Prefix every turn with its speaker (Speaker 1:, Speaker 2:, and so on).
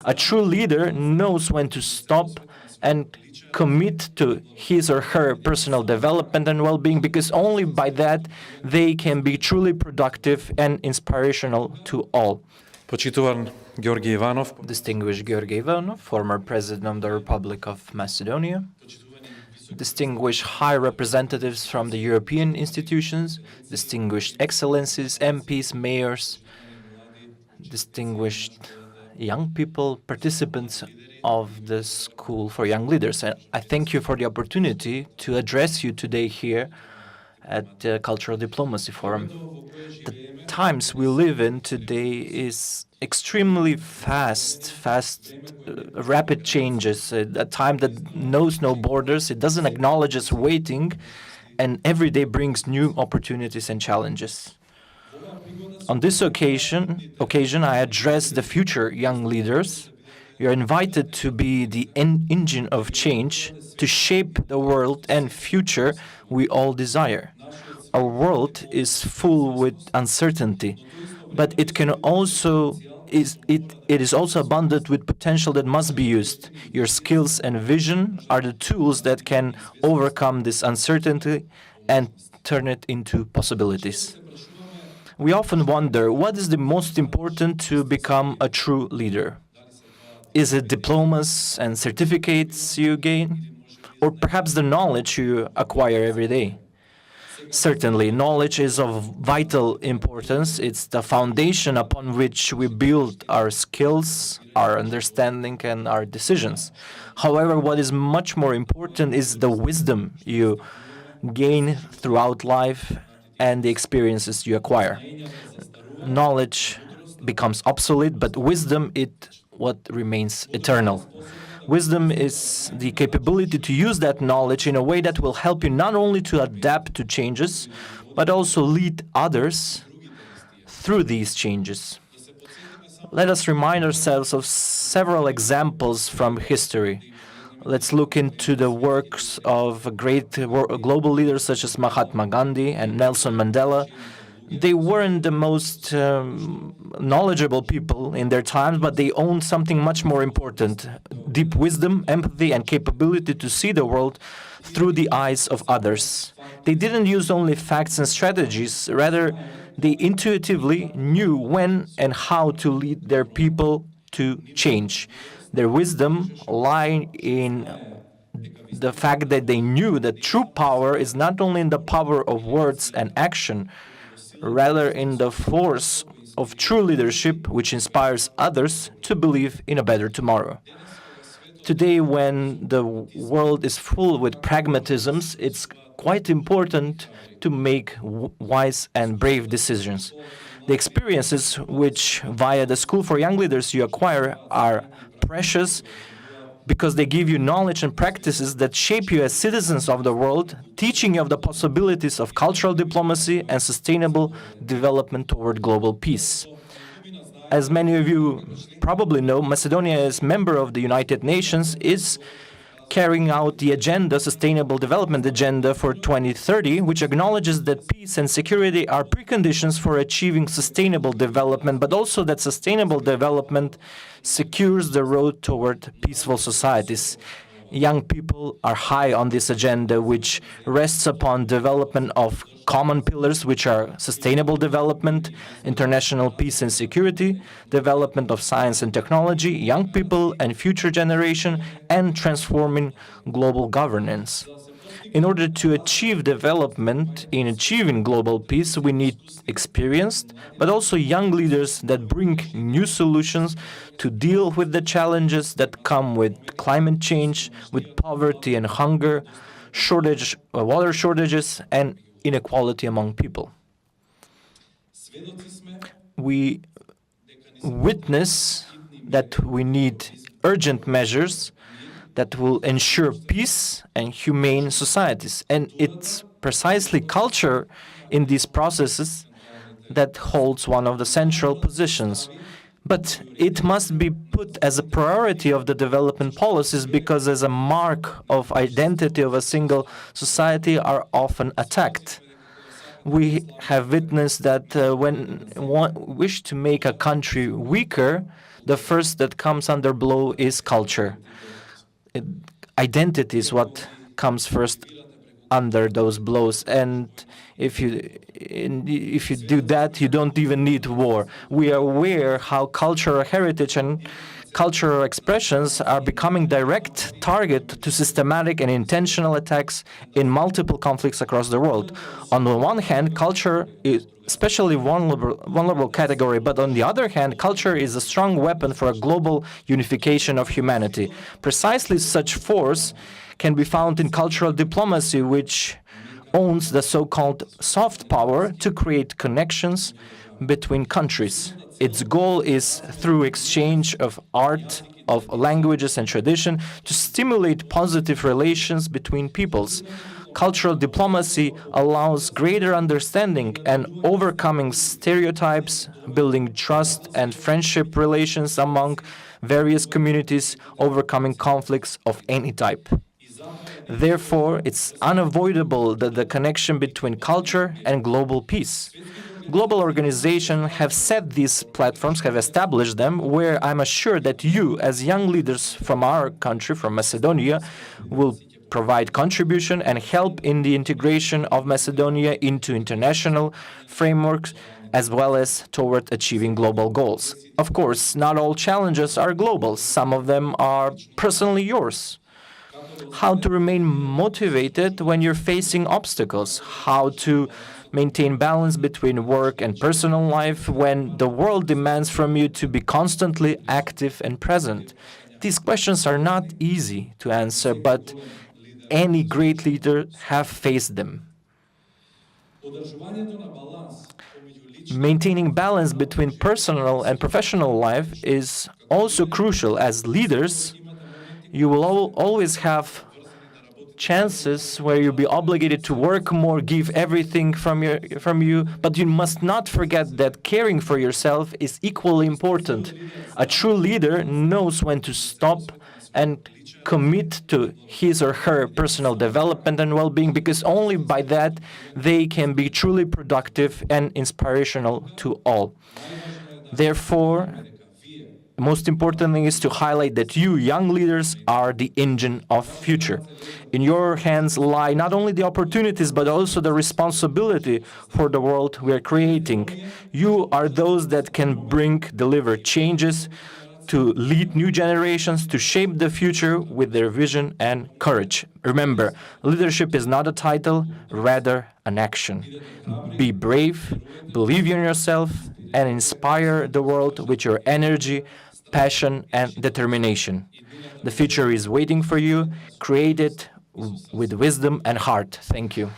Speaker 1: A true leader knows when to stop and commit to his or her personal development and well-being, because only by that they can be truly productive and inspirational to all.
Speaker 2: Počitovaný Georgi Ivanov,
Speaker 1: Distinguished Georgi Ivanov, former President of the Republic of Macedonia, distinguished high representatives from the European institutions, distinguished excellencies, MPs, mayors, distinguished young people, participants of the School for Young Leaders. And I thank you for the opportunity to address you today here at the Cultural Diplomacy Forum. The times we live in today is extremely fast, rapid changes, a time that knows no borders. It doesn't acknowledge us waiting, and every day brings new opportunities and challenges. On this occasion, I address the future young leaders. You are invited to be the engine of change, to shape the world and future we all desire. Our world is full with uncertainty, but it is also abundant with potential that must be used. Your skills and vision are the tools that can overcome this uncertainty and turn it into possibilities. We often wonder, what is the most important to become a true leader? Is it diplomas and certificates you gain? Or perhaps the knowledge you acquire every day? Certainly, knowledge is of vital importance. It's the foundation upon which we build our skills, our understanding, and our decisions. However, what is much more important is the wisdom you gain throughout life and the experiences you acquire. Knowledge becomes obsolete, but wisdom is what remains eternal. Wisdom is the capability to use that knowledge in a way that will help you not only to adapt to changes, but also lead others through these changes. Let us remind ourselves of several examples from history. Let's look into the works of great global leaders such as Mahatma Gandhi and Nelson Mandela. They weren't the most knowledgeable people in their times, but they owned something much more important: deep wisdom, empathy, and capability to see the world through the eyes of others. They didn't use only facts and strategies, rather they intuitively knew when and how to lead their people to change. Their wisdom lay in the fact that they knew that true power is not only in the power of words and action, rather in the force of true leadership, which inspires others to believe in a better tomorrow. Today, when the world is full with pragmatisms, it's quite important to make wise and brave decisions. The experiences which, via the School for Young Leaders, you acquire are precious because they give you knowledge and practices that shape you as citizens of the world, teaching you of the possibilities of cultural diplomacy and sustainable development toward global peace. As many of you probably know, Macedonia, as member of the United Nations, is carrying out the agenda, Sustainable Development Agenda for 2030, which acknowledges that peace and security are preconditions for achieving sustainable development, but also that sustainable development secures the road toward peaceful societies. Young people are high on this agenda, which rests upon development of common pillars, which are sustainable development, international peace and security, development of science and technology, young people and future generation, and transforming global governance. In order to achieve development in achieving global peace, we need experienced, but also young leaders that bring new solutions to deal with the challenges that come with climate change, with poverty and hunger, water shortages, and inequality among people. We witness that we need urgent measures that will ensure peace and humane societies. And it's precisely culture in these processes that holds one of the central positions. But it must be put as a priority of the development policies, because as a mark of identity of a single society are often attacked. We have witnessed that when one wish to make a country weaker, The first that comes under blow is culture. It- Identity is what comes first under those blows, and if you do that, you don't even need war. We are aware how cultural heritage and cultural expressions are becoming direct target to systematic and intentional attacks in multiple conflicts across the world. On the one hand, culture is especially vulnerable category, but on the other hand, culture is a strong weapon for a global unification of humanity. Precisely such force can be found in cultural diplomacy, which owns the so-called soft power to create connections between countries. Its goal is, through exchange of art, of languages and tradition, to stimulate positive relations between peoples. Cultural diplomacy allows greater understanding and overcoming stereotypes, building trust and friendship relations among various communities, overcoming conflicts of any type. Therefore, it's unavoidable that the connection between culture and global peace. Global organizations have set these platforms, have established them, where I'm assured that you, as young leaders from our country, from Macedonia, will provide contribution and help in the integration of Macedonia into international frameworks, as well as toward achieving global goals. Of course, not all challenges are global. Some of them are personally yours. How to remain motivated when you're facing obstacles, how to maintain balance between work and personal life when the world demands from you to be constantly active and present. These questions are not easy to answer, but any great leader have faced them. Maintaining balance between personal and professional life is also crucial. As leaders, you will always have chances where you'll be obligated to work more, give everything from you, but you must not forget that caring for yourself is equally important. A true leader knows when to stop and commit to his or her personal development and well-being, because only by that they can be truly productive and inspirational to all. Therefore, the most important thing is to highlight that you, young leaders, are the engine of future. In your hands lie not only the opportunities, but also the responsibility for the world we are creating. You are those that can deliver changes, to lead new generations, to shape the future with their vision and courage. Remember, leadership is not a title, rather an action. Be brave, believe in yourself, and inspire the world with your energy, passion, and determination. The future is waiting for you. Create it with wisdom and heart. Thank you.